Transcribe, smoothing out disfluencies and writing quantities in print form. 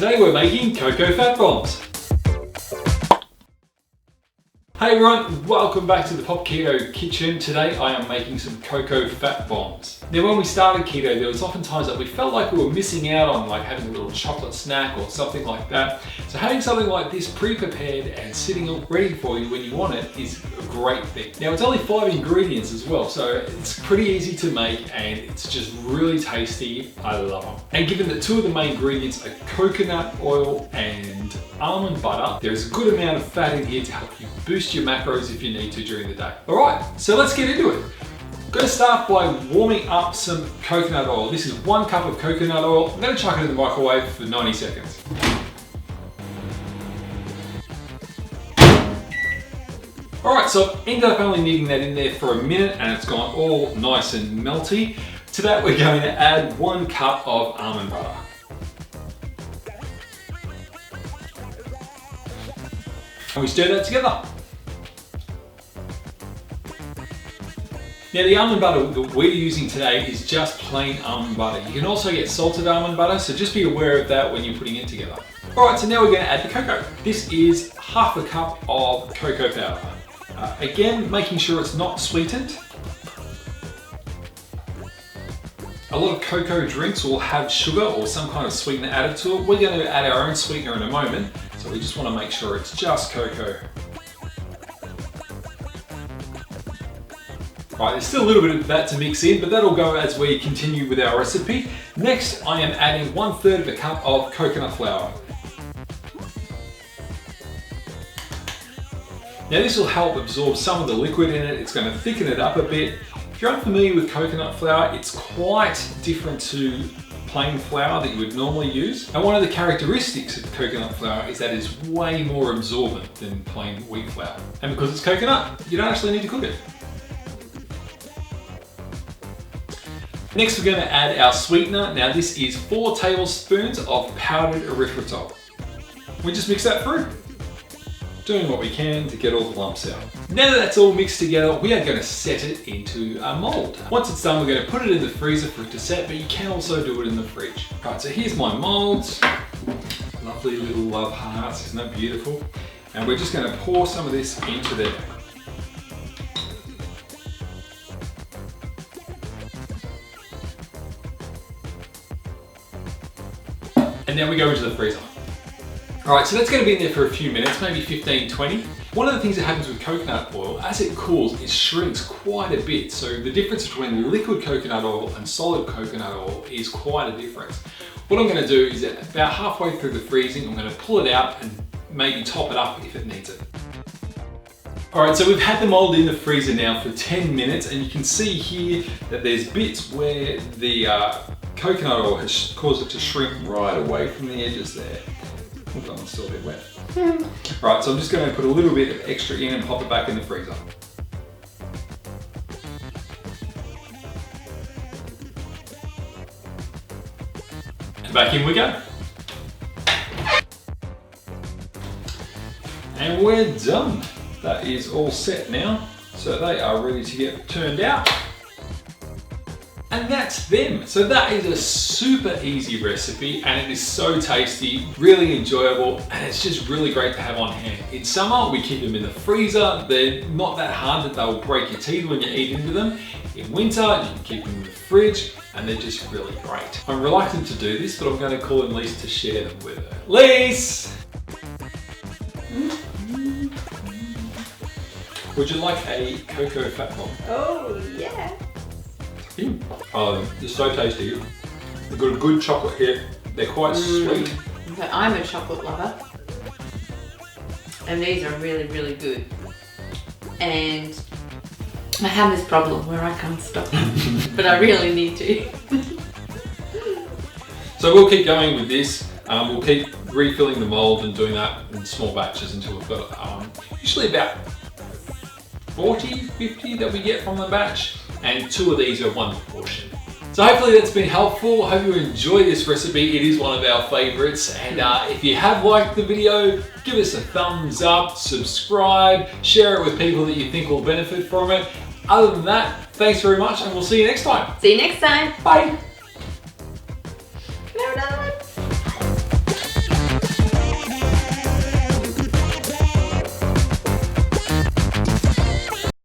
today we're making cocoa fat bombs. Hey everyone, welcome back to the Pop Keto Kitchen. Today I am making some cocoa fat bombs. Now when we started keto, there was often times that we felt like we were missing out on like having a little chocolate snack or something like that. So having something like this pre-prepared and sitting all ready for you when you want it is a great thing. Now it's only 5 ingredients as well, so it's pretty easy to make and it's just really tasty. I love them. And given that 2 of the main ingredients are coconut oil and almond butter, there's a good amount of fat in here to help you boost your macros if you need to during the day. All right, so let's get into it. I'm going to start by warming up some coconut oil. This is 1 cup of coconut oil. I'm going to chuck it in the microwave for 90 seconds. All right, so I've ended up only needing that in there for a minute and it's gone all nice and melty. To that we're going to add 1 cup of almond butter. And we stir that together. Now the almond butter that we're using today is just plain almond butter. You can also get salted almond butter, so just be aware of that when you're putting it together. Alright, so now we're going to add the cocoa. This is half a cup of cocoa powder. Again, making sure it's not sweetened. A lot of cocoa drinks will have sugar or some kind of sweetener added to it. We're going to add our own sweetener in a moment, so we just want to make sure it's just cocoa. Right, there's still a little bit of that to mix in, but that'll go as we continue with our recipe. Next, I am adding 1/3 of a cup of coconut flour. Now this will help absorb some of the liquid in it. It's going to thicken it up a bit. If you're unfamiliar with coconut flour, it's quite different to plain flour that you would normally use. And one of the characteristics of coconut flour is that it's way more absorbent than plain wheat flour. And because it's coconut, you don't actually need to cook it. Next we're going to add our sweetener. Now this is 4 tablespoons of powdered erythritol. We just mix that through, doing what we can to get all the lumps out. Now that that's all mixed together, we are going to set it into a mold. Once it's done, we're going to put it in the freezer for it to set, but you can also do it in the fridge. Right, so here's my molds. Lovely little love hearts, isn't that beautiful? And we're just going to pour some of this into there. And now we go into the freezer. All right, so that's going to be in there for a few minutes, maybe 15, 20. One of the things that happens with coconut oil, as it cools, it shrinks quite a bit. So the difference between liquid coconut oil and solid coconut oil is quite a difference. What I'm going to do is at about halfway through the freezing, I'm going to pull it out and maybe top it up if it needs it. All right, so we've had the mold in the freezer now for 10 minutes and you can see here that there's bits where the coconut oil has caused it to shrink right away from the edges there. Oh, that one's still a bit wet. Right, so I'm just going to put a little bit of extra in and pop it back in the freezer. And back in we go. And we're done. That is all set now. So they are ready to get turned out. And that's them. So that is a super easy recipe and it is so tasty, really enjoyable, and it's just really great to have on hand. In summer, we keep them in the freezer. They're not that hard that they'll break your teeth when you eat into them. In winter, you can keep them in the fridge and they're just really great. I'm reluctant to do this, but I'm going to call in Lise to share them with her. Lise! Would you like a cocoa fat bomb? Oh, yeah. Oh, they're so tasty. They've got a good chocolate hit. They're quite sweet. Okay, I'm a chocolate lover. And these are really, really good. And I have this problem where I can't stop. But I really need to. So we'll keep going with this. We'll keep refilling the mold and doing that in small batches until we've got usually about 40, 50 that we get from the batch. And 2 of these are 1 portion. So hopefully that's been helpful. I hope you enjoy this recipe. It is one of our favorites. And if you have liked the video, give us a thumbs up, subscribe, share it with people that you think will benefit from it. Other than that, thanks very much and we'll see you next time. See you next time. Bye.